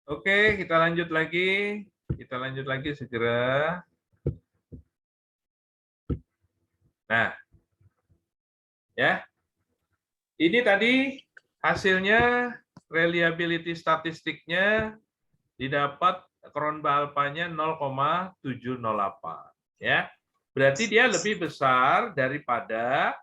Oke, kita lanjut lagi. Kita lanjut lagi segera. Nah, ya. Ini tadi hasilnya reliability statistiknya didapat Cron alpha-nya 0,708 ya. Berarti dia lebih besar daripada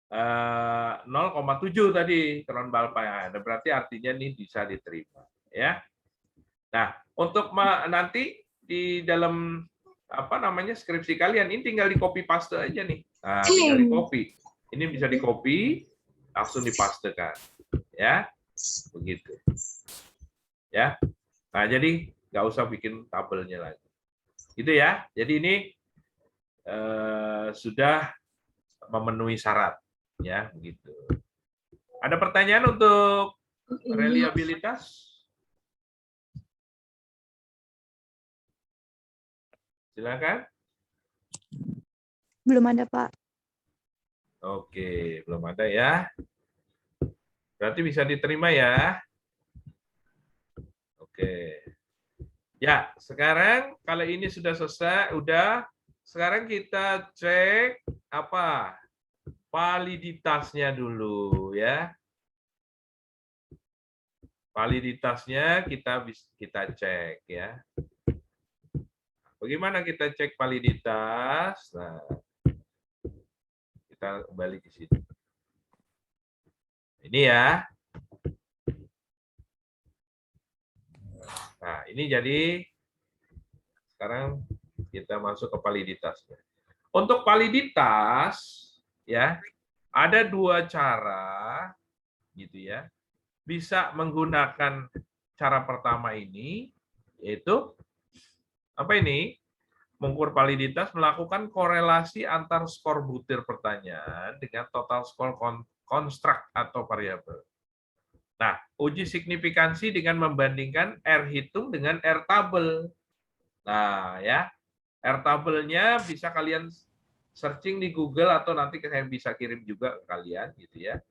0,7 tadi Cron alpha-nya. Berarti artinya ini bisa diterima ya. Nah, untuk nanti di dalam apa namanya skripsi kalian ini tinggal di copy paste aja nih. Nah, tinggal di copy. Ini bisa di copy langsung dipastekan ya. Begitu. Ya. Nah, jadi nggak usah bikin tabelnya lagi. Gitu ya. Jadi ini sudah memenuhi syarat ya, begitu. Ada pertanyaan untuk reliabilitas? Silakan. Belum ada, Pak. Oke, belum ada ya. Berarti bisa diterima ya. Oke. Ya, sekarang kalau ini sudah selesai, udah. Sekarang kita cek apa? Validitasnya dulu ya. Validitasnya kita cek ya. Bagaimana kita cek validitas? Nah, kita kembali ke sini. Ini ya. Nah, ini jadi sekarang kita masuk ke validitasnya. Untuk validitas ya, ada dua cara gitu ya. Bisa menggunakan cara pertama ini yaitu apa ini? Mengukur validitas melakukan korelasi antar skor butir pertanyaan dengan total skor konstruk atau variabel. Nah, uji signifikansi dengan membandingkan R hitung dengan R tabel. Nah, ya, R tabelnya bisa kalian searching di Google atau nanti saya bisa kirim juga ke kalian gitu ya.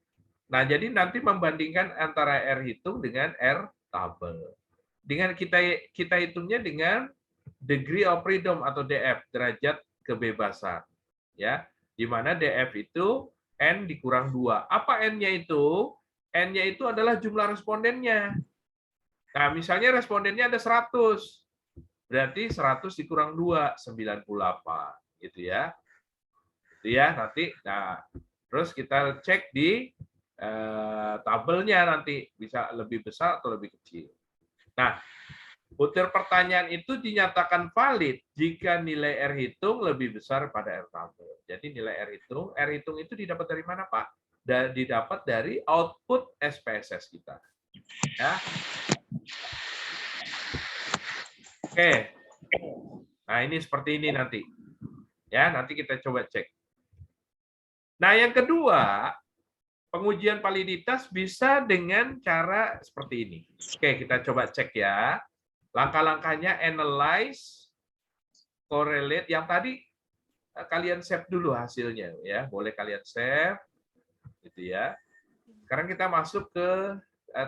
Nah, jadi nanti membandingkan antara R hitung dengan R tabel. Dengan kita hitungnya dengan degree of freedom atau DF, derajat kebebasan. Ya, di mana DF itu N dikurang 2. Apa N-nya itu? N-nya itu adalah jumlah respondennya. Nah, misalnya respondennya ada 100. Berarti 100 dikurang 2, 98. Gitu ya. Itu ya, nanti. Nah, terus kita cek di tabelnya nanti. Bisa lebih besar atau lebih kecil. Nah, butir pertanyaan itu dinyatakan valid jika nilai R hitung lebih besar pada R tabel. Jadi nilai R hitung itu didapat dari mana, Pak? Dan didapat dari output SPSS kita. Ya. Oke. Nah, ini seperti ini nanti. Ya, nanti kita coba cek. Nah, yang kedua, pengujian validitas bisa dengan cara seperti ini. Oke, kita coba cek ya. Langkah-langkahnya analyze, correlate. Yang tadi kalian save dulu hasilnya ya, boleh kalian save gitu ya. Sekarang kita masuk ke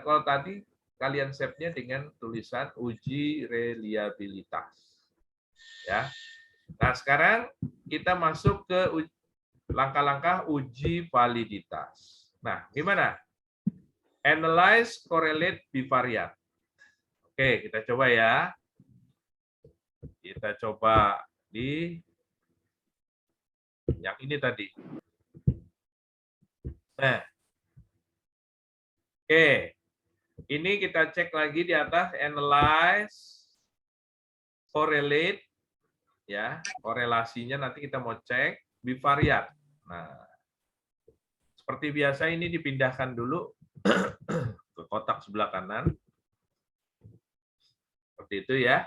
kalau tadi kalian save-nya dengan tulisan uji reliabilitas ya. Nah, sekarang kita masuk ke langkah-langkah uji validitas. Nah, gimana? Analyze, correlate, bivariate. Oke, kita coba ya. Kita coba di yang ini tadi. Nah, oke, ini kita cek lagi di atas analyze, correlate, ya korelasinya nanti kita mau cek bivariate. Nah, seperti biasa ini dipindahkan dulu ke kotak sebelah kanan, seperti itu ya.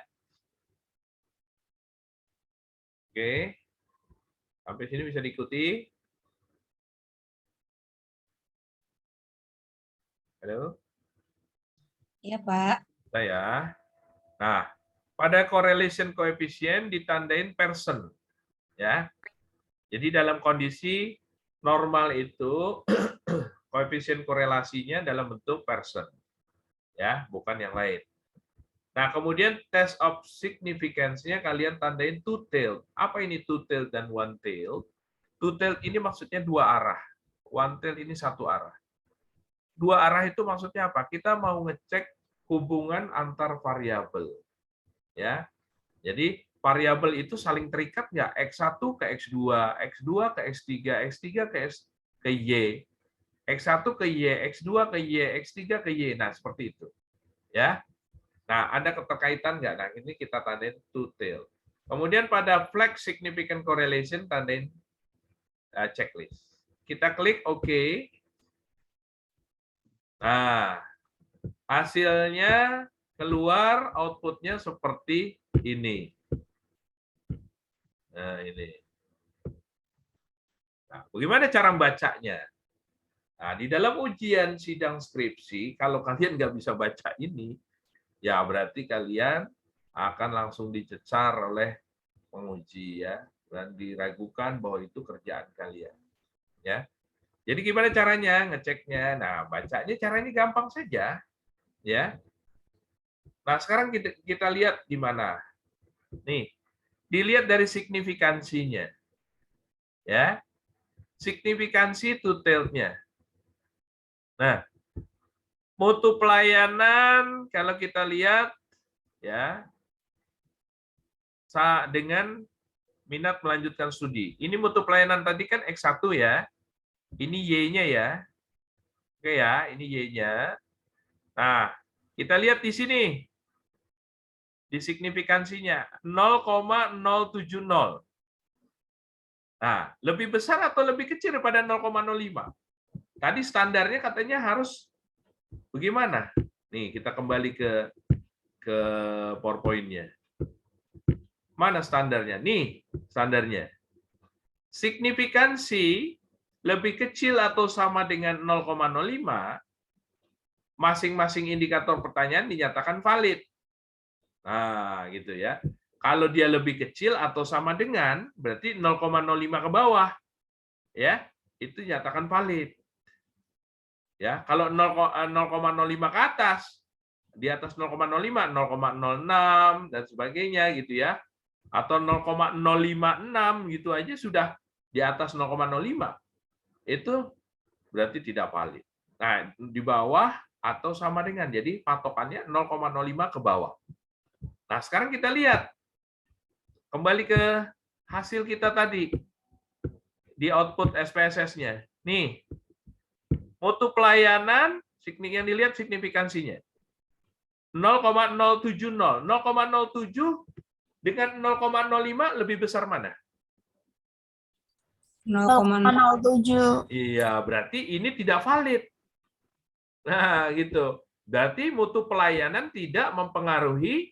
Oke, sampai sini bisa diikuti. Halo? Iya, Pak. Saya. Nah, pada correlation coefficient ditandain persen. Ya. Jadi dalam kondisi normal itu koefisien korelasinya dalam bentuk persen. Ya, bukan yang lain. Nah, kemudian test of significance-nya kalian tandain two-tailed. Apa ini two-tailed dan one-tailed? Two-tailed ini maksudnya dua arah. One-tailed ini satu arah. Dua arah itu maksudnya apa? Kita mau ngecek hubungan antar variabel. Ya. Jadi variabel itu saling terikat nggak? X1 ke X2, X2 ke X3, X3 ke Y, X1 ke Y, X2 ke Y, X3 ke Y. Nah, seperti itu. Ya. Nah, ada keterkaitan nggak? Nah, ini kita tandain two-tailed. Kemudian pada flag significant correlation tandain checklist. Kita klik OK. Nah, hasilnya keluar outputnya seperti ini. Nah, ini. Nah, bagaimana cara membacanya? Nah, di dalam ujian sidang skripsi, kalau kalian nggak bisa baca ini, ya berarti kalian akan langsung dicecar oleh penguji ya, dan diragukan bahwa itu kerjaan kalian. Ya. Jadi gimana caranya ngeceknya? Nah, bacanya caranya gampang saja, ya. Nah, sekarang kita lihat di mana. Nih, dilihat dari signifikansinya. Ya. Signifikansi two-tailed-nya. Nah, mutu pelayanan kalau kita lihat ya dengan minat melanjutkan studi. Ini mutu pelayanan tadi kan X1 ya. Ini Y-nya ya. Oke ya, ini Y-nya. Nah, kita lihat di sini. Di signifikansinya 0,070. Nah, lebih besar atau lebih kecil daripada 0,05? Tadi standarnya katanya harus bagaimana? Nih, kita kembali ke PowerPoint-nya. Mana standarnya? Nih, standarnya. Signifikansi lebih kecil atau sama dengan 0,05, masing-masing indikator pertanyaan dinyatakan valid. Nah, gitu ya. Kalau dia lebih kecil atau sama dengan, berarti 0,05 ke bawah. Ya, itu dinyatakan valid. Ya, kalau 0,05 ke atas, di atas 0,05, 0,06 dan sebagainya gitu ya. Atau 0,056 gitu aja sudah di atas 0,05. Itu berarti tidak valid. Nah, di bawah atau sama dengan. Jadi patokannya 0,05 ke bawah. Nah, sekarang kita lihat. Kembali ke hasil kita tadi. Di output SPSS-nya. Nih, mutu pelayanan, yang dilihat signifikansinya. 0,070. 0,07 dengan 0,05 lebih besar mana? 0,07. Iya, berarti ini tidak valid. Nah, gitu. Berarti mutu pelayanan tidak mempengaruhi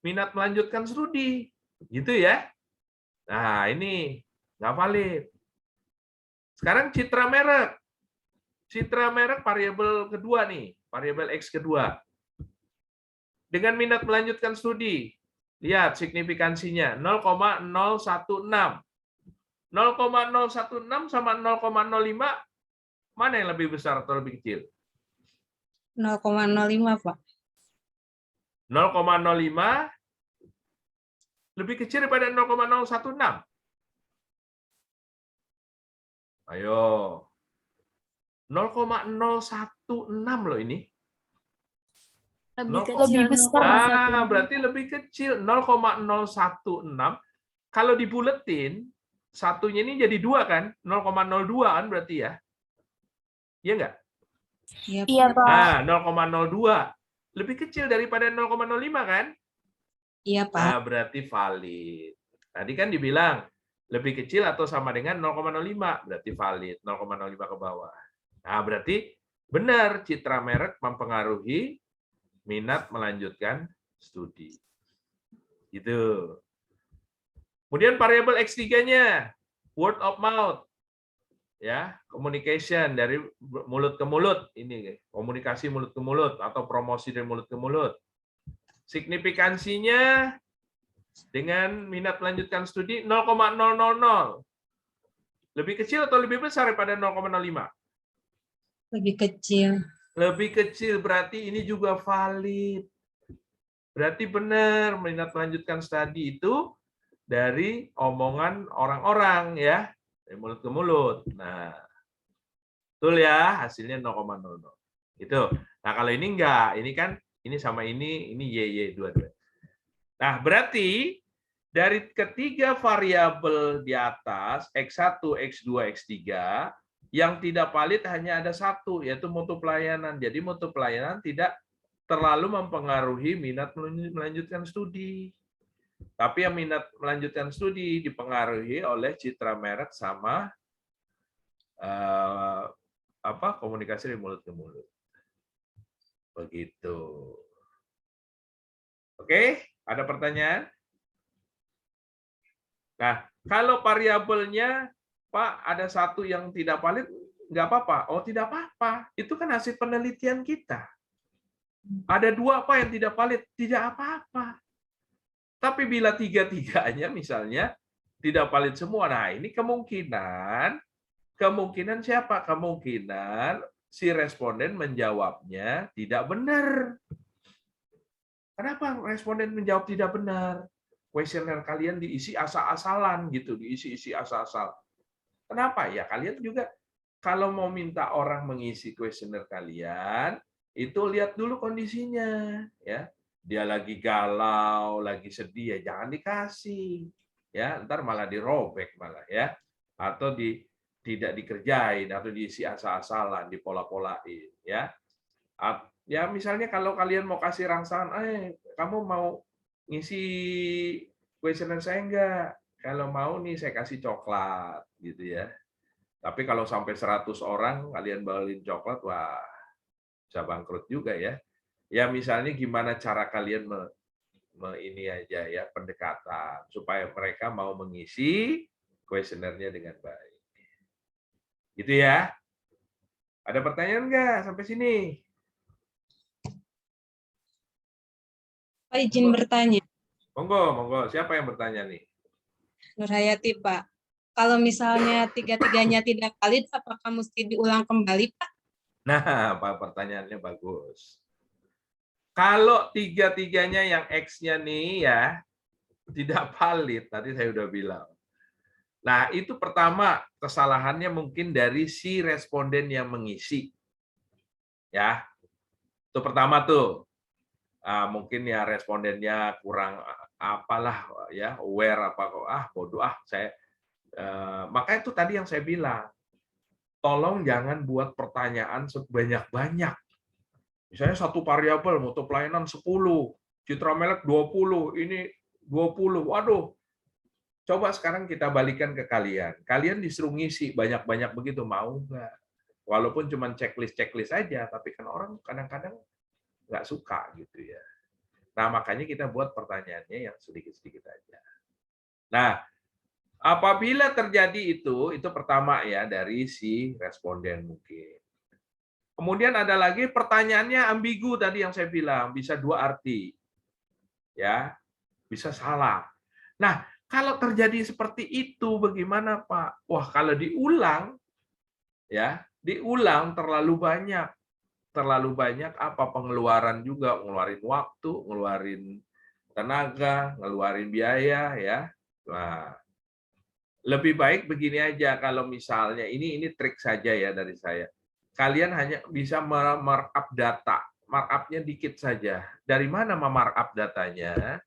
minat melanjutkan studi. Gitu ya. Nah, ini nggak valid. Sekarang citra merek. Citra merek variabel kedua nih, variabel X kedua. Dengan minat melanjutkan studi, lihat signifikansinya 0,016. 0,016 sama 0,05, mana yang lebih besar atau lebih kecil? 0,05, Pak. 0,05 lebih kecil daripada 0,016. Ayo. 0,016 loh ini. Lebih besar. Berarti lebih kecil. 0,016. Kalau dibuletin, satunya ini jadi 2 kan? 0,02 kan berarti ya? Iya nggak? Iya, Pak. Nah, 0,02. Lebih kecil daripada 0,05 kan? Iya, Pak. Nah, berarti valid. Tadi kan dibilang lebih kecil atau sama dengan 0,05, berarti valid. 0,05 ke bawah. Nah, berarti benar citra merek mempengaruhi minat melanjutkan studi. Gitu. Kemudian variabel X3-nya, word of mouth. Ya, communication dari mulut ke mulut, ini komunikasi mulut ke mulut atau promosi dari mulut ke mulut. Signifikansinya dengan minat melanjutkan studi 0,000. Lebih kecil atau lebih besar daripada 0,05? Lebih kecil. Lebih kecil, berarti ini juga valid. Berarti benar minat melanjutkan studi itu dari omongan orang-orang ya, dari mulut ke mulut. Nah, betul ya, hasilnya 0,00. Gitu. Nah, kalau ini enggak, ini kan ini sama ini Y dua-dua. Nah, berarti dari ketiga variabel di atas, X1, X2, X3, yang tidak valid hanya ada satu, yaitu mutu pelayanan. Jadi mutu pelayanan tidak terlalu mempengaruhi minat melanjutkan studi. Tapi yang minat melanjutkan studi dipengaruhi oleh citra merek sama komunikasi dari mulut ke mulut. Begitu. Oke, ada pertanyaan? Nah, kalau variabelnya, Pak, ada satu yang tidak valid, nggak apa-apa. Oh, tidak apa-apa. Itu kan hasil penelitian kita. Ada 2 apa yang tidak valid? Tidak apa-apa. Tapi bila 3-tiganya misalnya tidak valid semua, nah ini kemungkinan siapa? Kemungkinan si responden menjawabnya tidak benar. Kenapa responden menjawab tidak benar? Kuesioner kalian diisi asal-asalan gitu, diisi asal-asal. Kenapa? Ya kalian juga kalau mau minta orang mengisi kuesioner kalian, itu lihat dulu kondisinya, ya. Dia lagi galau, lagi sedih, ya jangan dikasih. Ya, ntar malah dirobek malah ya. Atau tidak dikerjain atau diisi asal-asalan, dipola-polain, ya. Ya misalnya kalau kalian mau kasih rangsangan, kamu mau ngisi kuesioner saya enggak? Kalau mau nih saya kasih coklat gitu ya. Tapi kalau sampai 100 orang kalian bawain coklat, wah bisa bangkrut juga ya. Ya misalnya gimana cara kalian ini aja ya pendekatan supaya mereka mau mengisi kuesionernya dengan baik. Gitu ya. Ada pertanyaan enggak sampai sini? Pak, izin bertanya. Monggo. Siapa yang bertanya nih? Nurhayati, Pak. Kalau misalnya 3-tiganya tidak valid, apakah mesti diulang kembali, Pak? Nah, pertanyaannya bagus. Kalau 3-tiganya yang X-nya nih ya, tidak valid, tadi saya udah bilang. Nah, itu pertama, kesalahannya mungkin dari si responden yang mengisi. Ya, itu pertama tuh. Mungkin ya respondennya kurang apalah ya aware bodoh saya maka itu tadi yang saya bilang, tolong jangan buat pertanyaan sebanyak-banyak. Misalnya satu variabel mutu pelayanan 10, citra merek 20, ini 20. Waduh. Coba sekarang kita balikan ke kalian. Kalian disuruh ngisi banyak-banyak begitu, mau nggak? Walaupun cuma checklist aja, tapi kan orang kadang-kadang nggak suka gitu ya. Nah, makanya kita buat pertanyaannya yang sedikit-sedikit aja. Nah, apabila terjadi itu pertama ya dari si responden mungkin. Kemudian ada lagi pertanyaannya ambigu tadi yang saya bilang, bisa 2 arti. Ya, bisa salah. Nah, kalau terjadi seperti itu bagaimana, Pak? Wah, kalau diulang terlalu banyak. Terlalu banyak apa pengeluaran juga, ngeluarin waktu, ngeluarin tenaga, ngeluarin biaya ya. Nah, lebih baik begini aja kalau misalnya ini trik saja ya dari saya. Kalian hanya bisa markup data, markupnya dikit saja. Dari mana markup datanya?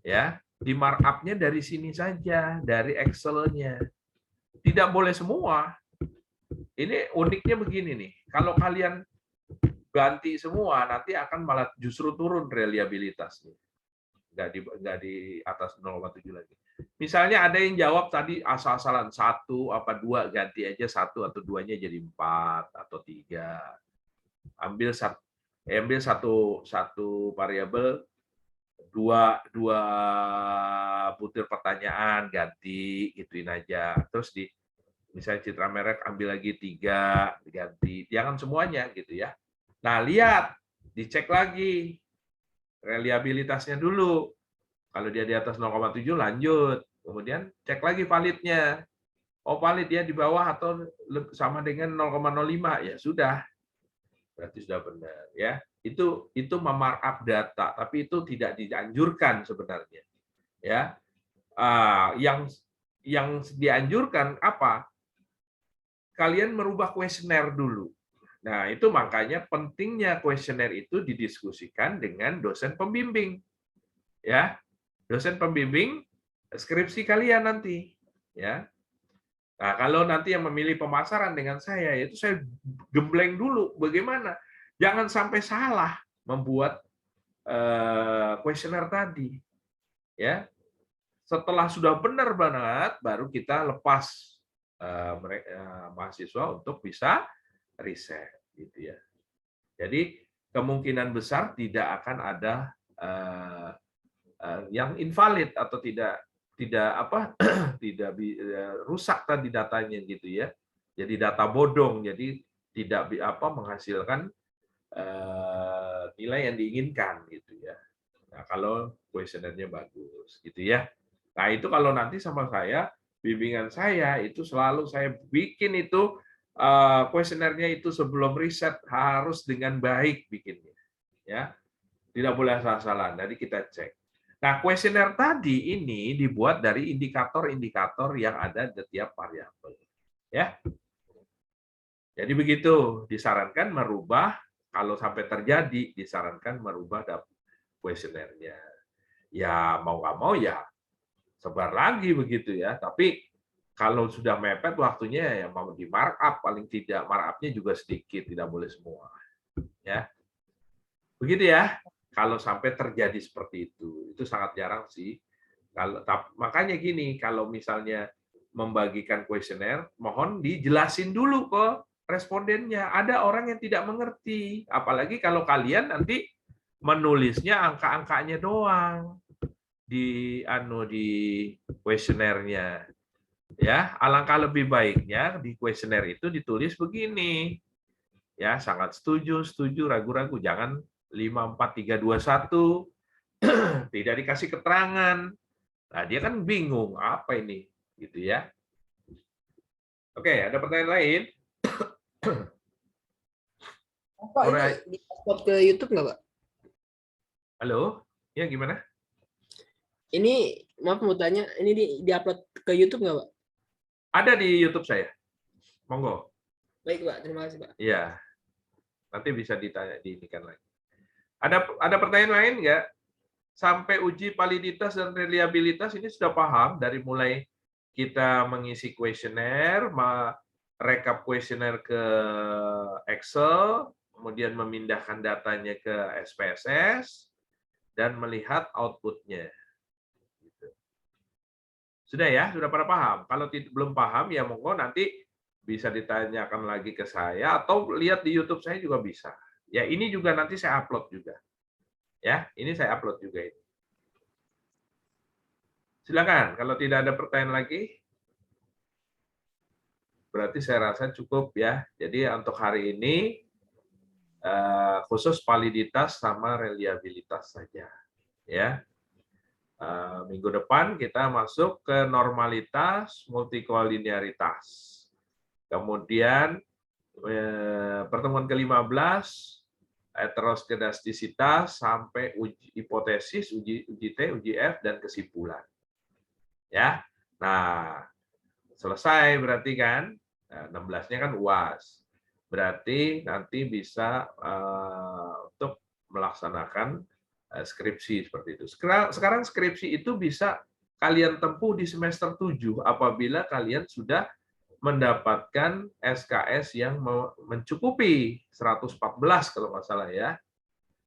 Ya, di markupnya dari sini saja, dari Excel-nya. Tidak boleh semua. Ini uniknya begini nih. Kalau kalian ganti semua, nanti akan malah justru turun reliabilitasnya. Nggak di atas 0,7 lagi. Misalnya ada yang jawab tadi asal-asalan 1 apa 2, ganti aja 1 atau 2-nya jadi 4 atau 3. Ambil satu variabel, dua butir pertanyaan, ganti, gituin aja. Terus misalnya citra merek ambil lagi 3, diganti. Jangan semuanya gitu ya. Nah, lihat, dicek lagi reliabilitasnya dulu. Kalau dia di atas 0,7 lanjut. Kemudian cek lagi validnya. Oh, valid ya di bawah atau sama dengan 0,05 ya sudah. berarti sudah benar ya. Itu memarkup data, tapi itu tidak dianjurkan sebenarnya. Ya. Yang dianjurkan apa? Kalian merubah kuesioner dulu. Nah, itu makanya pentingnya kuesioner itu didiskusikan dengan dosen pembimbing. Ya. Dosen pembimbing skripsi kalian nanti, ya. Nah, kalau nanti yang memilih pemasaran dengan saya, itu saya gembleng dulu bagaimana. Jangan sampai salah membuat kuesioner tadi. Ya. Setelah sudah benar banget, baru kita lepas mahasiswa untuk bisa riset, gitu ya. Jadi kemungkinan besar tidak akan ada yang invalid atau tidak rusak tadi datanya gitu ya. Jadi data bodong, jadi tidak menghasilkan nilai yang diinginkan gitu ya. Nah, kalau kuesionernya bagus gitu ya. Nah, itu kalau nanti sama saya, bimbingan saya itu selalu saya bikin itu kuesionernya itu sebelum riset harus dengan baik bikinnya. Ya. Tidak boleh asal-asalan. Jadi kita cek. Nah, kuesioner tadi ini dibuat dari indikator-indikator yang ada di tiap variabel. Ya. Jadi begitu, disarankan merubah, kalau sampai terjadi, disarankan merubah kuesionernya. Ya mau nggak mau ya sebar lagi begitu ya. Tapi kalau sudah mepet waktunya ya mau di markup, paling tidak markupnya juga sedikit, tidak boleh semua. Ya. Begitu ya. Kalau sampai terjadi seperti itu sangat jarang sih. Makanya gini, kalau misalnya membagikan kuesioner, mohon dijelasin dulu ke respondennya. Ada orang yang tidak mengerti, apalagi kalau kalian nanti menulisnya angka-angkanya doang di kuesionernya. Ya, alangkah lebih baiknya di kuesioner itu ditulis begini. Ya, sangat setuju, ragu-ragu, jangan 5, 4, 3, 2, 1. Tidak dikasih keterangan. Nah, dia kan bingung, apa ini? Gitu ya. Oke, ada pertanyaan lain? Pak, ini di-upload ke YouTube nggak, Pak? Halo? Ya, gimana? Ini, maaf mau tanya, ini di-upload ke YouTube nggak, Pak? Ada di YouTube saya. Monggo. Baik, Pak. Terima kasih, Pak. Iya. Nanti bisa diinikan lagi. Ada pertanyaan lain nggak? Sampai uji validitas dan reliabilitas ini sudah paham dari mulai kita mengisi kuesioner, rekap kuesioner ke Excel, kemudian memindahkan datanya ke SPSS, dan melihat outputnya. Sudah ya? Sudah pada paham? Kalau belum paham, ya monggo nanti bisa ditanyakan lagi ke saya, atau lihat di YouTube saya juga bisa. Ya, ini juga nanti saya upload juga. Ya, ini saya upload juga ini. Silakan, kalau tidak ada pertanyaan lagi, berarti saya rasa cukup ya. Jadi untuk hari ini khusus validitas sama reliabilitas saja. Ya. Minggu depan kita masuk ke normalitas, multikolinearitas. Kemudian pertemuan ke-15 heteroskedastisitas sampai uji hipotesis, uji T, uji F, dan kesimpulan. Ya, nah selesai berarti kan, 16-nya kan UAS. Berarti nanti bisa untuk melaksanakan skripsi seperti itu. Sekarang skripsi itu bisa kalian tempuh di semester 7 apabila kalian sudah mendapatkan SKS yang mencukupi 114 kalau nggak salah ya.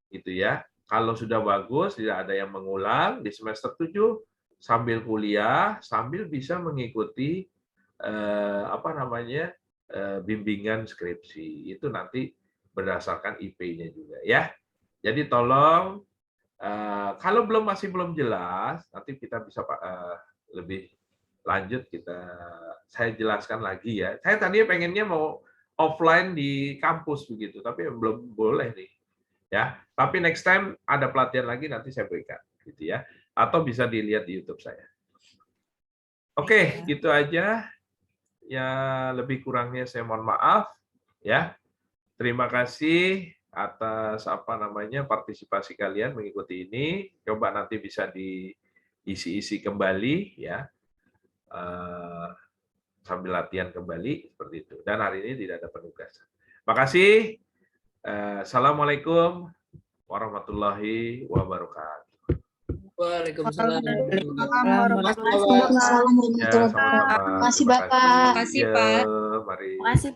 Itu ya. Kalau sudah bagus, tidak ada yang mengulang di semester 7 sambil kuliah, sambil bisa mengikuti bimbingan skripsi. Itu nanti berdasarkan IP-nya juga ya. Jadi tolong kalau masih belum jelas, nanti kita bisa lebih lanjut saya jelaskan lagi ya. Saya tadinya pengennya mau offline di kampus begitu, tapi belum boleh nih. Ya, tapi next time ada pelatihan lagi nanti saya berikan gitu ya. Atau bisa dilihat di YouTube saya. Oke, gitu aja. Ya, lebih kurangnya saya mohon maaf ya. Terima kasih. atas partisipasi kalian mengikuti ini. Coba nanti bisa diisi-isi kembali ya. Sambil latihan kembali seperti itu. Dan hari ini tidak ada penugasan. Makasih. Assalamualaikum warahmatullahi wabarakatuh. Waalaikumsalam. Ya, sama-sama. Terima kasih, Bapak. Terima kasih, Pak. Mari. Terima kasih.